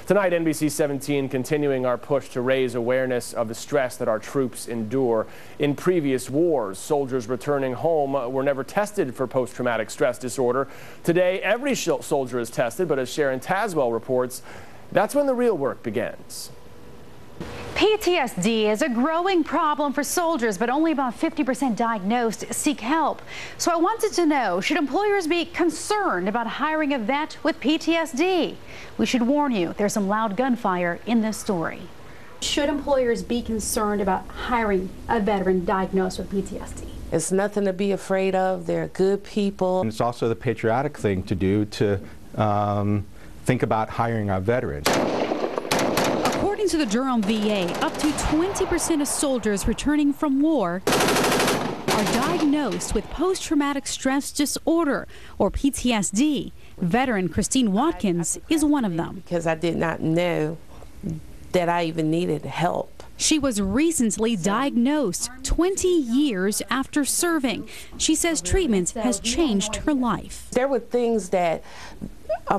Tonight, NBC 17 continuing our push to raise awareness of the stress that our troops endure. In previous wars, soldiers returning home were never tested for post-traumatic stress disorder. Today, every soldier is tested, but as Sharon Tazewell reports, that's when the real work begins. PTSD is a growing problem for soldiers, but only about 50% diagnosed seek help. So I wanted to know, should employers be concerned about hiring a vet with PTSD? We should warn you, there's some loud gunfire in this story. Should employers be concerned about hiring a veteran diagnosed with PTSD? It's nothing to be afraid of. They're good people. And it's also the patriotic thing to do to think about hiring our veterans. According to the Durham VA, up to 20% of soldiers returning from war are diagnosed with post-traumatic stress disorder, or PTSD. Veteran Christine Watkins is one of them. Because I did not know that I even needed help. She was recently diagnosed 20 years after serving. She says treatment has changed her life. There were things that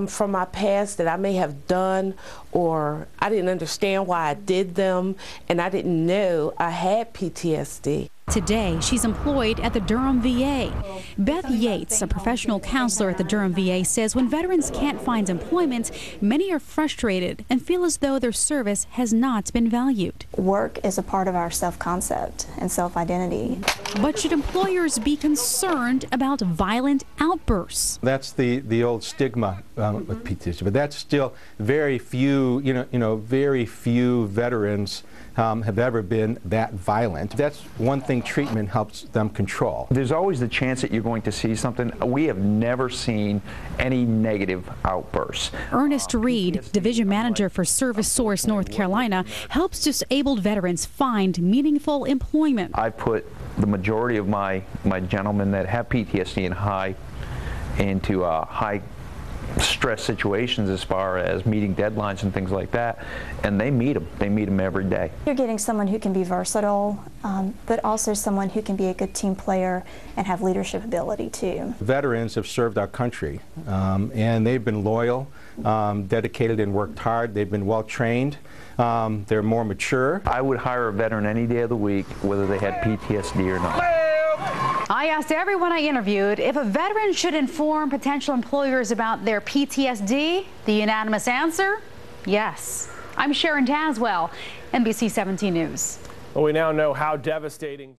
from my past that I may have done, or I didn't understand why I did them, and I didn't know I had PTSD. Today, she's employed at the Durham VA. Beth Yates, a professional counselor at the Durham VA, says when veterans can't find employment, many are frustrated and feel as though their service has not been valued. Work is a part of our self-concept and self-identity. But should employers be concerned about violent outbursts? That's the old stigma with PTSD, but that's still very few, very few veterans have ever been that violent. That's one thing treatment helps them control. There's always the chance that you're going to see something. We have never seen any negative outbursts. Ernest Reed, division manager for ServiceSource North Carolina, helps disabled veterans find meaningful employment. I put the majority of my gentlemen that have PTSD into high stress situations as far as meeting deadlines and things like that, and they meet them every day. You're getting someone who can be versatile, but also someone who can be a good team player and have leadership ability too. Veterans have served our country, and they've been loyal, dedicated, and worked hard. They've been well trained. They're more mature. I would hire a veteran any day of the week, whether they had PTSD or not. I asked everyone I interviewed if a veteran should inform potential employers about their PTSD. The unanimous answer, yes. I'm Sharon Tazewell, NBC 17 News. Well, we now know how devastating